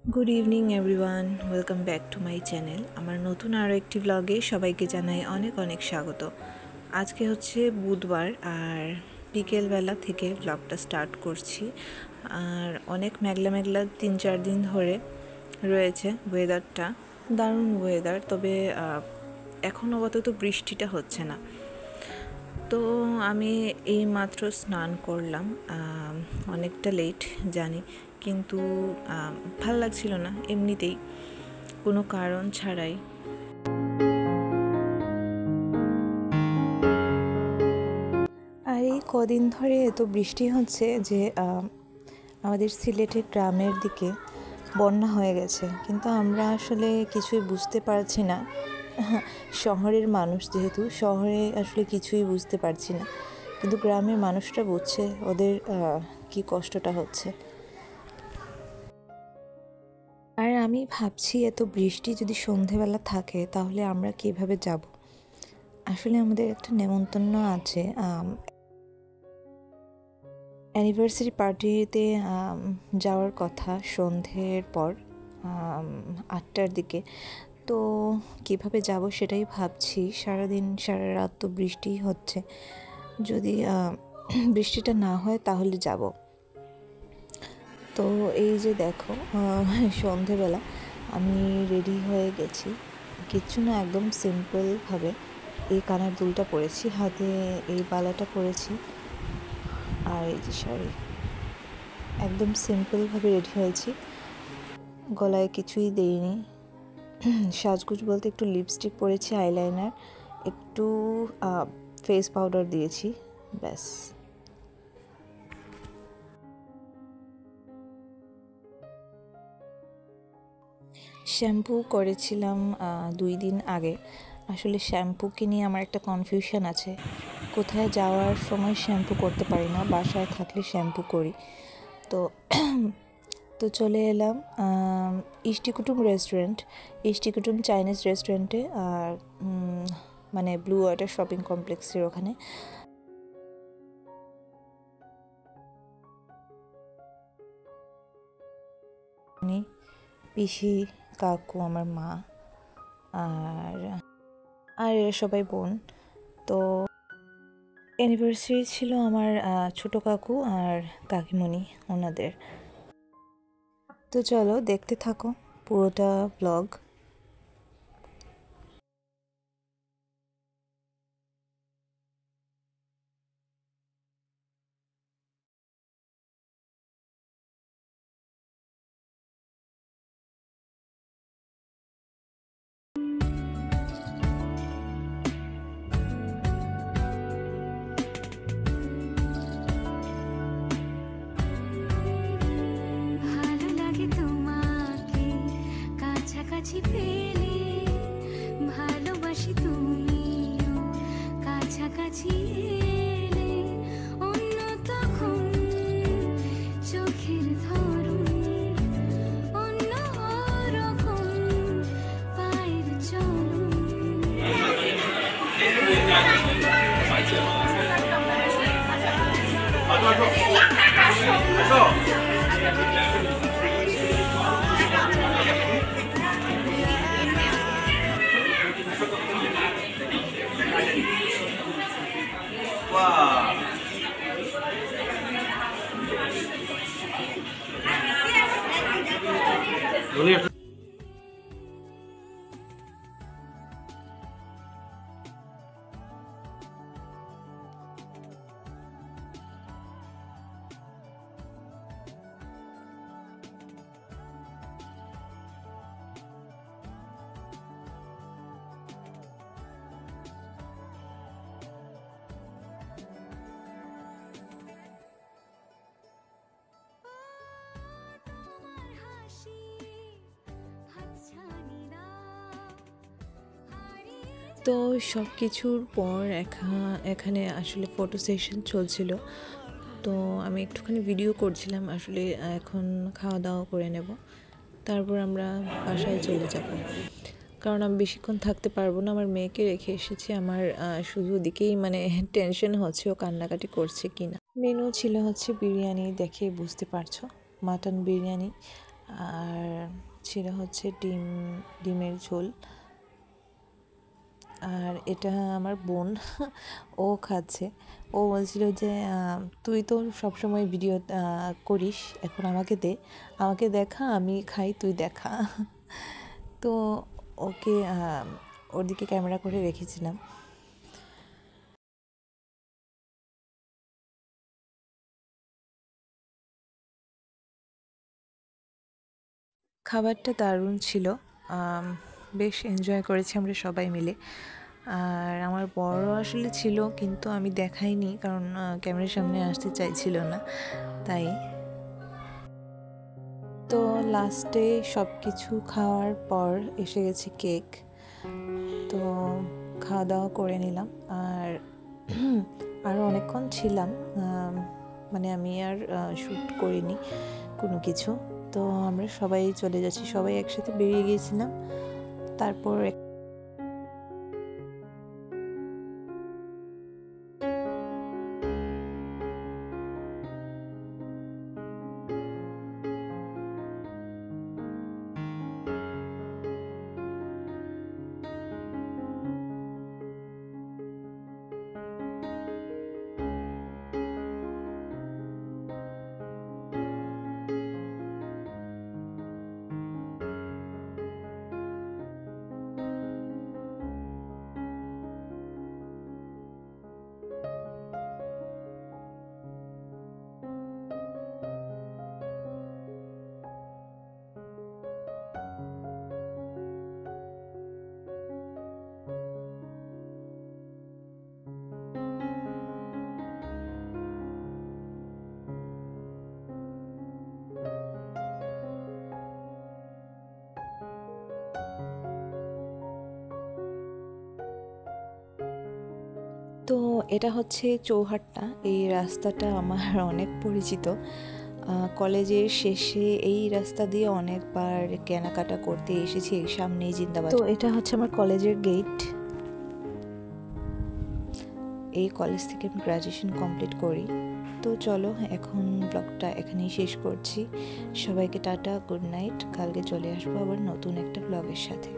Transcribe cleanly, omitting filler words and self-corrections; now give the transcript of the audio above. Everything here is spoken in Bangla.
Good evening everyone, welcome back to my channel. আমার নতুন আরও একটি ব্লগে সবাইকে জানাই অনেক অনেক স্বাগত। আজকে হচ্ছে বুধবার আর বিকেলবেলা থেকে ব্লগটা স্টার্ট করছি। আর অনেক মেঘলা মেঘলা 3-4 দিন ধরে রয়েছে ওয়েদারটা, দারুণ ওয়েদার। তবে এখন আপাতত বৃষ্টিটা হচ্ছে না। তো আমি এই মাত্র স্নান করলাম, অনেকটা লেট জানি, কিন্তু ভাল লাগছিল না এমনিতেই, কোনো কারণ ছাড়াই। আর এই কদিন ধরে এত বৃষ্টি হচ্ছে যে আমাদের সিলেটের গ্রামের দিকে বন্যা হয়ে গেছে, কিন্তু আমরা আসলে কিছুই বুঝতে পারছি না। শহরের মানুষ যেহেতু, শহরে আসলে কিছুই বুঝতে পারছি না, কিন্তু গ্রামের মানুষরা বুঝছে ওদের কি কষ্টটা হচ্ছে। আর আমি ভাবছি এত বৃষ্টি যদি সন্ধেবেলা থাকে তাহলে আমরা কিভাবে যাব। আসলে আমাদের একটা নেমন্তন্ন আছে, অ্যানিভার্সারি পার্টিতে যাওয়ার কথা সন্ধ্যের পর 8টার দিকে। তো কিভাবে যাব সেটাই ভাবছি। সারাদিন সারা রাত তো বৃষ্টিই হচ্ছে, যদি বৃষ্টিটা না হয় তাহলে যাব। তো এই যে দেখো, সন্ধেবেলা আমি রেডি হয়ে গেছি, কিচ্ছু না, একদম সিম্পলভাবে এই কানের দুলটা পরেছি, হাতে এই বালাটা পরেছি, আর এই যে শাড়ি, একদম সিম্পলভাবে রেডি হয়েছি, গলায় কিছুই দেইনি। সাজগুজ বলতে একটু লিপস্টিক পরেছি, আইলাইনার, একটু ফেস পাউডার দিয়েছি, ব্যাস। শ্যাম্পু করেছিলাম 2 দিন আগে। আসলে শ্যাম্পুকে নিয়ে আমার একটা কনফিউশন আছে, কোথায় যাওয়ার সময় শ্যাম্পু করতে পারি না, বাসায় থাকলে শ্যাম্পু করি। তো তো চলে এলাম ইষ্টিকুটুম রেস্টুরেন্ট, ইষ্টিকুটুম চাইনিজ রেস্টুরেন্টে, আর মানে ব্লু ওয়াটার শপিং কমপ্লেক্সের ওখানে। পিসি, কাকু, আমার মা, আর আর এরা সবাই বোন। তো অ্যানিভার্সারি ছিল আমার ছোটো কাকু আর কাকিমণি ওনাদের। তো চলো দেখতে থাকো পুরোটা ব্লগ। ভালো লাগে তোমাকে কাছাকাছি পেলে, ভালোবাসি তুমিও কাছাকাছি এলে, অন্য তখন চোখের ধরন অন্য রকম, পায়ের চলন। তো সব কিছুর পর এখানে আসলে ফটো সেশন চলছিল। তো আমি একটুখানি ভিডিও করছিলাম। আসলে এখন খাওয়া দাওয়া করে নেব, তারপর আমরা বাসায় চলে যাব, কারণ আমি বেশিক্ষণ থাকতে পারবো না। আমার মেয়েকে রেখে এসেছি, আমার শুধু ওদিকেই মানে টেনশন হচ্ছে ও কান্নাকাটি করছে কিনা। মেনু ছিল হচ্ছে বিরিয়ানি, দেখে বুঝতে পারছো, মাটন বিরিয়ানি। আর ছিল হচ্ছে ডিমের ঝোল। আর এটা আমার বোন, ও খাচ্ছে। ও বলছিল যে তুই তো সবসময় ভিডিও করিস, এখন আমাকে দেখা, আমি খাই, তুই দেখা। তো ওকে ওর দিকে ক্যামেরা করে রেখেছিলাম। খাবারটা দারুণ ছিল, বেশ এনজয় করেছি আমরা সবাই মিলে। আর আমার বড় আসলে ছিল, কিন্তু আমি দেখাইনি কারণ ক্যামেরার সামনে আসতে চাইছিল না, তাই। তো লাস্টে সব কিছু খাওয়ার পর এসে গেছে কেক। তো খাওয়া দাওয়া করে নিলাম। আর আরও অনেকক্ষণ ছিলাম, মানে আমি আর শ্যুট করিনি কোনো কিছু। তো আমরা সবাই চলে যাচ্ছি, সবাই একসাথে বেরিয়ে গিয়েছিলাম। তারপর তো এটা হচ্ছে চৌহাট্টা। এই রাস্তাটা আমার অনেক পরিচিত। কলেজের শেষে এই রাস্তা দিয়ে অনেকবার কেনাকাটা করতে এসেছি, সামনেই জিন্দাবাদ। তো এটা হচ্ছে আমার কলেজের গেট। এই কলেজ থেকে আমি গ্র্যাজুয়েশন কমপ্লিট করি। তো চলো এখন ব্লগটা এখানেই শেষ করছি। সবাইকে টাটা, গুড নাইট। কালকে চলে আসবো আবার নতুন একটা ব্লগের সাথে।